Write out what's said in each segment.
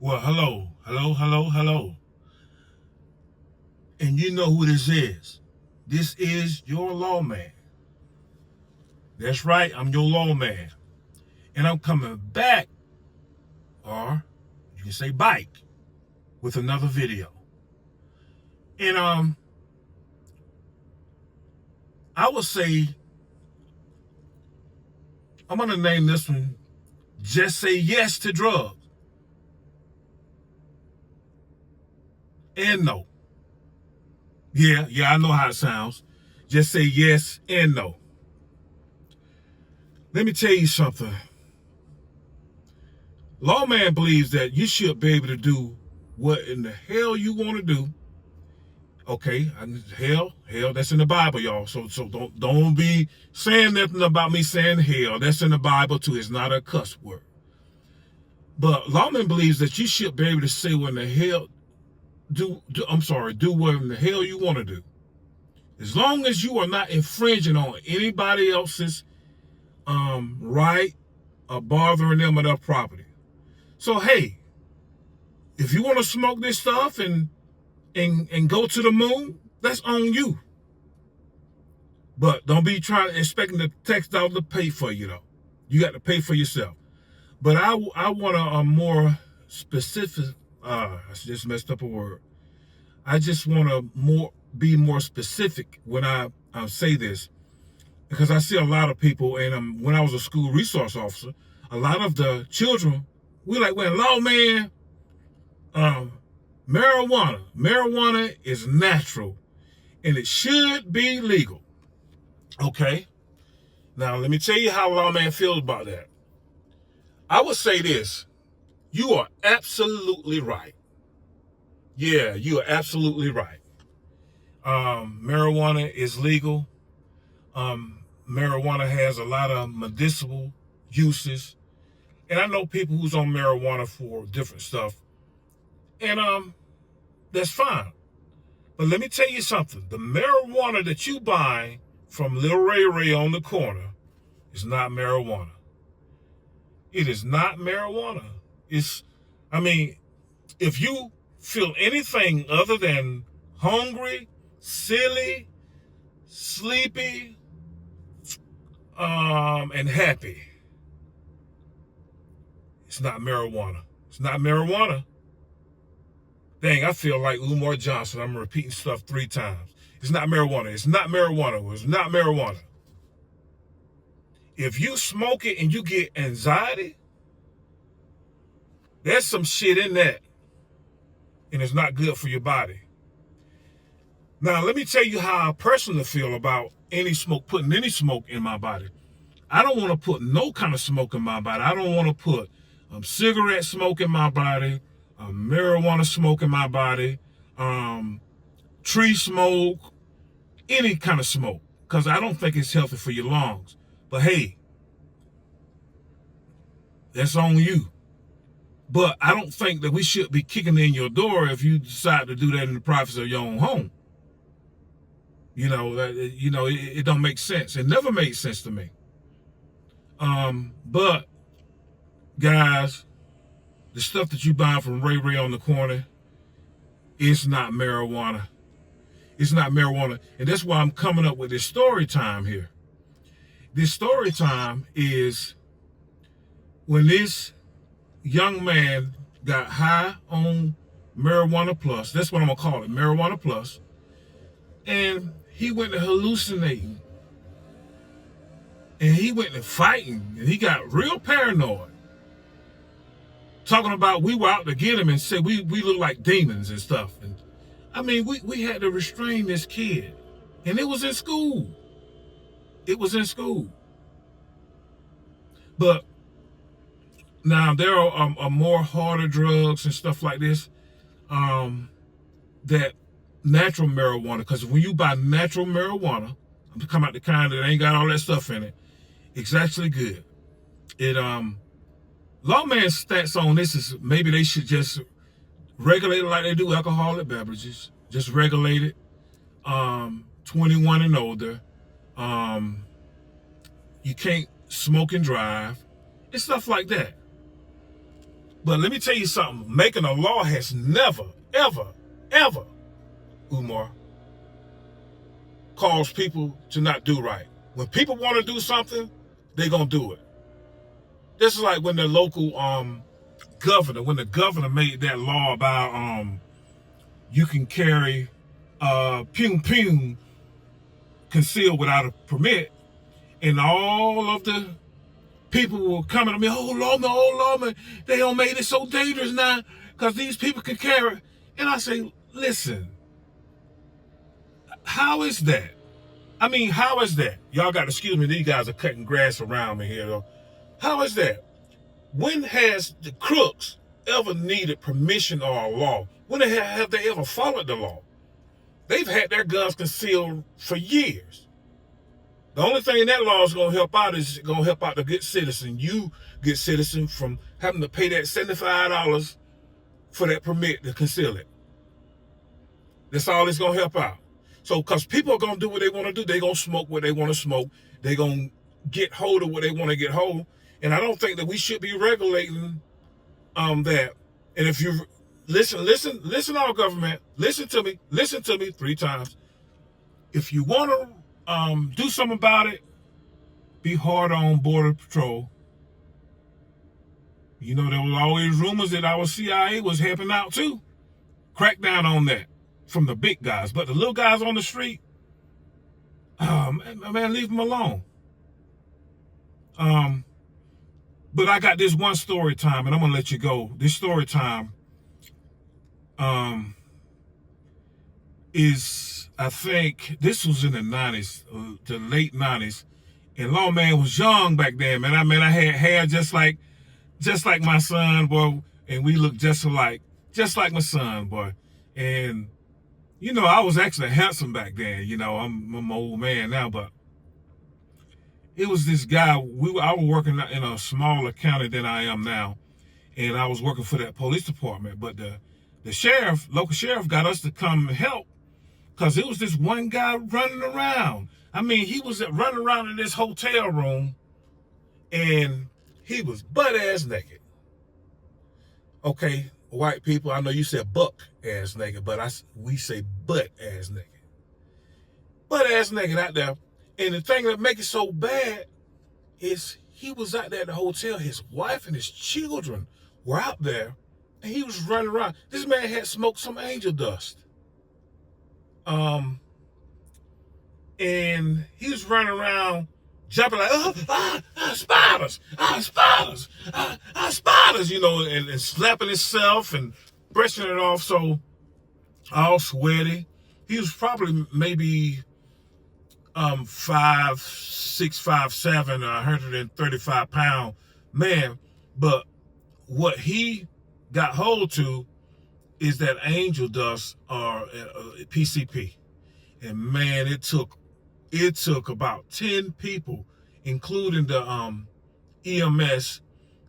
Well, hello. And you know who this is. This is your lawman. That's right, I'm your lawman. And I'm coming back, or you can say bike, with another video. And I would say, I'm gonna name this one, Just Say Yes to Drugs. And no. Yeah, I know how it sounds. Just say yes and no. Let me tell you something. Lawman believes that you should be able to do what in the hell you want to do. Okay, hell, that's in the Bible, y'all. So don't be saying nothing about me saying hell. That's in the Bible too. It's not a cuss word. But Lawman believes that you should be able to say what in the hell do what in the hell you want to do. As long as you are not infringing on anybody else's right or bothering them or their property. So hey, if you want to smoke this stuff and go to the moon, that's on you. But don't be expecting the tax dollar to pay for you though. You got to pay for yourself. But I want a more specific. I just messed up a word. I just want to be more specific when I say this, because I see a lot of people, and when I was a school resource officer, a lot of the children, we like, well, lawman, marijuana is natural and it should be legal. Okay, now let me tell you how lawman feels about that. I would say this: you are absolutely right. Yeah, you are absolutely right. Marijuana is legal. Marijuana has a lot of medicinal uses, and I know people who's on marijuana for different stuff, and that's fine. But let me tell you something: the marijuana that you buy from Lil Ray on the corner is not marijuana. It is not marijuana. If you feel anything other than hungry, silly, sleepy, and happy, it's not marijuana. It's not marijuana. Dang, I feel like Umar Johnson. I'm repeating stuff 3 times. It's not marijuana. It's not marijuana. It's not marijuana. If you smoke it and you get anxiety, there's some shit in that. And it's not good for your body. Now, let me tell you how I personally feel about putting any smoke in my body. I don't want to put no kind of smoke in my body. I don't want to put cigarette smoke in my body, marijuana smoke in my body, tree smoke, any kind of smoke, because I don't think it's healthy for your lungs. But hey, that's on you. But I don't think that we should be kicking in your door if you decide to do that in the privacy of your own home. It don't make sense. It never made sense to me. But guys, the stuff that you buy from Ray on the corner, it's not marijuana. It's not marijuana. And that's why I'm coming up with this story time here. This story time is when this young man got high on marijuana plus. That's what I'm going to call it, marijuana plus. And he went to hallucinating. And he went to fighting. And he got real paranoid. Talking about we were out to get him and said we look like demons and stuff. And we had to restrain this kid. And it was in school. It was in school. But now there are more harder drugs and stuff like this that natural marijuana, because when you buy natural marijuana, I'm talking about the kind that ain't got all that stuff in it, it's actually good. Lawman's stats on this is maybe they should just regulate it like they do alcoholic beverages. Just regulate it. 21 and older. You can't smoke and drive. And stuff like that. But let me tell you something. Making a law has never, ever, ever, Umar, caused people to not do right. When people want to do something, they're going to do it. This is like when the local governor, when the governor made that law about you can carry pew concealed without a permit, and all of the people were coming to me, oh lawman, they don't make it so dangerous now because these people can carry. And I say, listen, how is that? I mean, how is that? Y'all got to excuse me, these guys are cutting grass around me here though. How is that? When has the crooks ever needed permission or a law? When have they ever followed the law? They've had their guns concealed for years. The only thing that law is going to help out is going to help out the good citizen. You, good citizen, from having to pay that $75 for that permit to conceal it. That's all it's going to help out. So, because people are going to do what they want to do. They're going to smoke what they want to smoke. They're going to get hold of what they want to get hold. And I don't think that we should be regulating that. And if you listen, our government, listen to me 3 times. If you want to do something about it, be hard on Border Patrol. You know, there was always rumors that our CIA was helping out too. Crack down on that from the big guys. But the little guys on the street, man, leave them alone. But I got this one story time, and I'm gonna let you go. This story time is, I think this was in the 90s, the late 90s, and Lawman was young back then, man. I had hair just like my son, boy, and we looked just alike, just like my son, boy. And you know, I was actually handsome back then. You know, I'm an old man now, but it was this guy. I was working in a smaller county than I am now, and I was working for that police department. But the sheriff, local sheriff, got us to come help because it was this one guy running around. I mean, he was running around in this hotel room, and he was butt-ass naked. Okay, white people, I know you said buck-ass naked, but we say butt-ass naked. Butt-ass naked out there. And the thing that makes it so bad is he was out there at the hotel. His wife and his children were out there, and he was running around. This man had smoked some angel dust. And he was running around jumping like, spiders, spiders, you know, and slapping himself and brushing it off, so all sweaty. He was probably maybe 5'6", 5'7", 135 pound man. But what he got hold to is that angel dust or PCP. And man, it took about 10 people, including the EMS,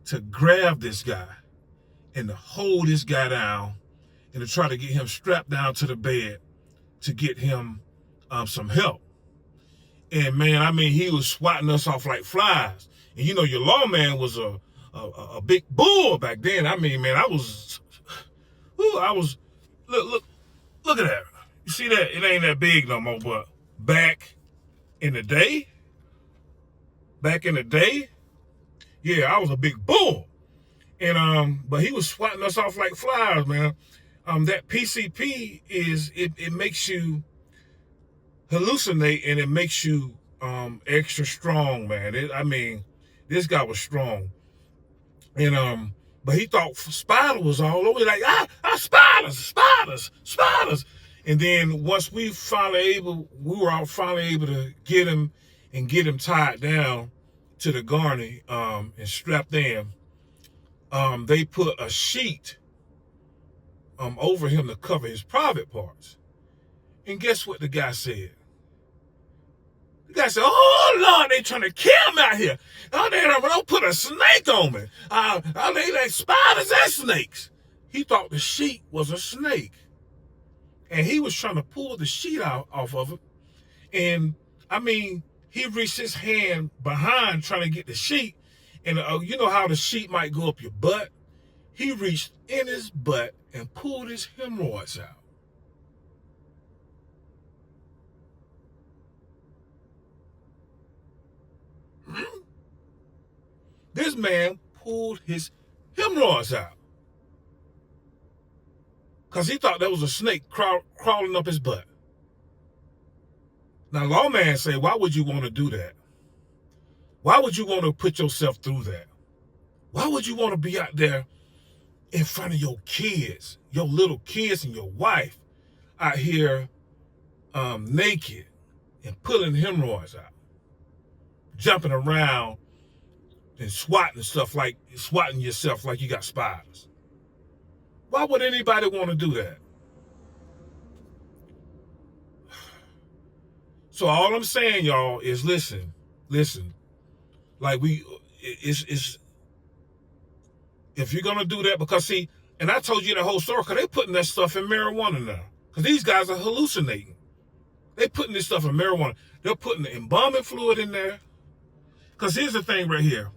to grab this guy and to hold this guy down and to try to get him strapped down to the bed to get him some help. And man, I mean, he was swatting us off like flies. And you know, your lawman was a big bull back then. I mean, man, look at that. You see that? It ain't that big no more, but back in the day, yeah, I was a big bull. And but he was swatting us off like flies, man. That PCP it makes you hallucinate, and it makes you extra strong, man. I mean, this guy was strong. And but he thought spider was all over, like spiders. And then once we were finally able to get him tied down to the gurney and strapped in. They put a sheet over him to cover his private parts. And guess what the guy said? The guy said, "Oh Lord, they trying to kill me out here. Oh, they don't put a snake on me. They like spiders and snakes." He thought the sheet was a snake, and he was trying to pull the sheet off of it. And I mean, he reached his hand behind trying to get the sheet, and you know how the sheet might go up your butt. he reached in his butt and pulled his hemorrhoids out. This man pulled his hemorrhoids out because he thought that was a snake crawling up his butt. Now, lawman say, why would you want to do that? Why would you want to put yourself through that? Why would you want to be out there in front of your kids, your little kids and your wife out here naked and pulling hemorrhoids out, jumping around and swatting yourself like you got spiders? Why would anybody want to do that? So all I'm saying, y'all, is listen. Like it's if you're gonna do that, because see, and I told you the whole story, because they putting that stuff in marijuana now. Because these guys are hallucinating. They putting this stuff in marijuana. They're putting the embalming fluid in there. Because here's the thing right here.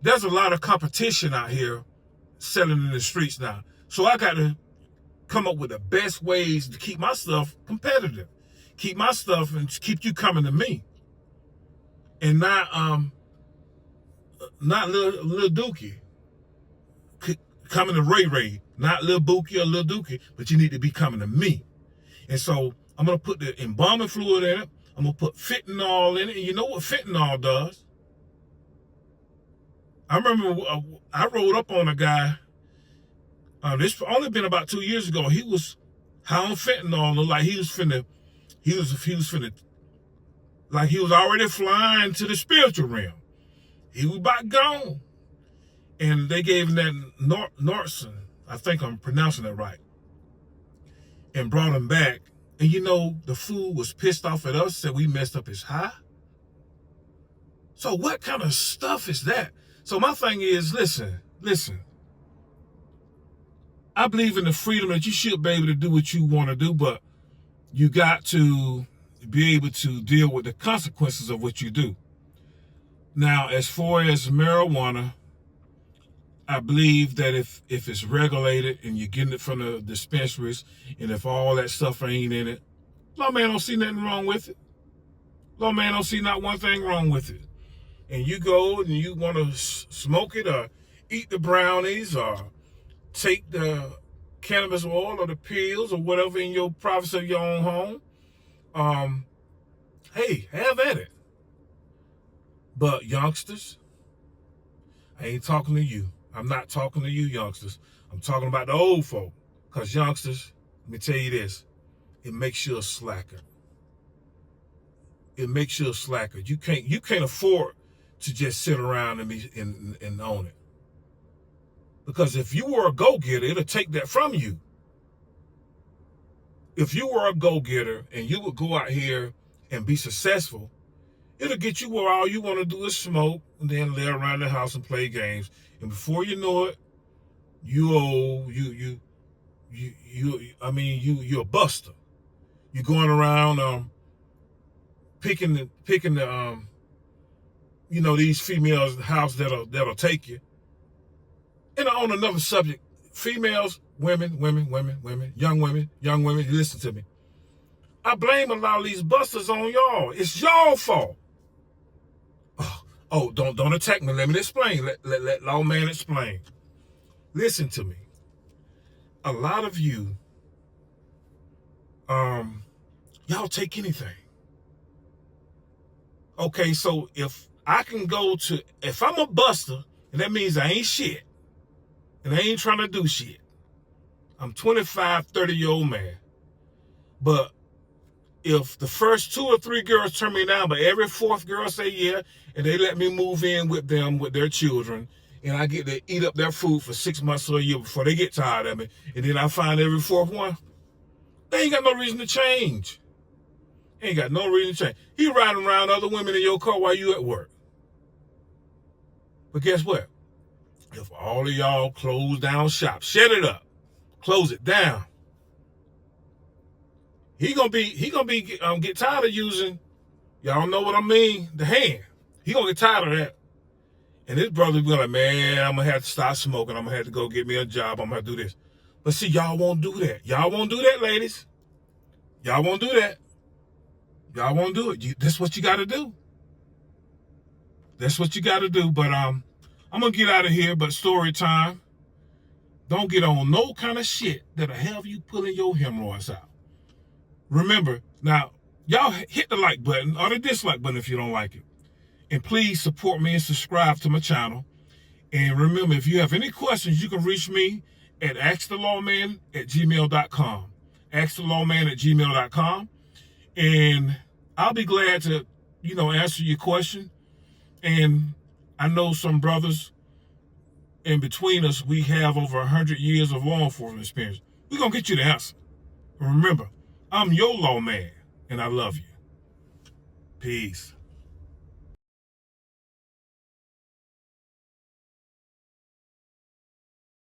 There's a lot of competition out here selling in the streets now. So I got to come up with the best ways to keep my stuff competitive. Keep my stuff and keep you coming to me. And not Lil Dookie. Coming to Ray Ray. Not Lil Bookie or Lil Dookie, but you need to be coming to me. And so I'm going to put the embalming fluid in it. I'm going to put fentanyl in it. And you know what fentanyl does? I remember I rolled up on a guy. This only been about 2 years ago. He was high on fentanyl, looked like he was already flying to the spiritual realm. He was about gone. And they gave him that Norson, I think I'm pronouncing it right, and brought him back. And you know, the fool was pissed off at us, said we messed up his high. So what kind of stuff is that? So my thing is, listen. I believe in the freedom that you should be able to do what you want to do, but you got to be able to deal with the consequences of what you do. Now, as far as marijuana, I believe that if it's regulated and you're getting it from the dispensaries, and if all that stuff ain't in it, lawman don't see nothing wrong with it. Lawman don't see not one thing wrong with it. And you go and you want to smoke it or eat the brownies or take the cannabis oil or the pills or whatever in your privacy of your own home, hey, have at it. But youngsters, I ain't talking to you. I'm not talking to you, youngsters. I'm talking about the old folk. Because youngsters, let me tell you this, it makes you a slacker. It makes you a slacker. You can't afford to just sit around and own it. Because if you were a go-getter, it'll take that from you. If you were a go-getter and you would go out here and be successful, it'll get you where all you want to do is smoke and then lay around the house and play games. And before you know it, you're a buster. You're going around picking the these females house that'll take you. And on another subject, females, women, young women, listen to me. I blame a lot of these busters on y'all. It's y'all fault. Oh, don't attack me. Let me explain. Let lawman explain. Listen to me. A lot of you, y'all take anything. Okay, so if I'm a buster, and that means I ain't shit, and I ain't trying to do shit. I'm 25, 30-year-old man. But if the first 2 or 3 girls turn me down, but every 4th girl say yeah, and they let me move in with them, with their children, and I get to eat up their food for 6 months or a year before they get tired of me, and then I find every 4th one, they ain't got no reason to change. Ain't got no reason to change. He riding around other women in your car while you at work. But guess what? If all of y'all close down shop, shut it up, close it down, he gonna get tired of using, y'all know what I mean, the hand. He gonna get tired of that. And this brother be like, man, I'm going to have to stop smoking. I'm going to have to go get me a job. I'm going to do this. But see, y'all won't do that. Y'all won't do that, ladies. Y'all won't do that. Y'all won't do it. That's what you got to do. That's what you got to do. But I'm going to get out of here. But story time. Don't get on no kind of shit that'll have you pulling your hemorrhoids out. Remember, now, y'all hit the like button or the dislike button if you don't like it. And please support me and subscribe to my channel. And remember, if you have any questions, you can reach me at askthelawman@gmail.com. askthelawman@gmail.com. And I'll be glad to, answer your question. And I know some brothers, in between us, we have over 100 years of law enforcement experience. We're going to get you the answer. Remember, I'm your lawman, and I love you. Peace.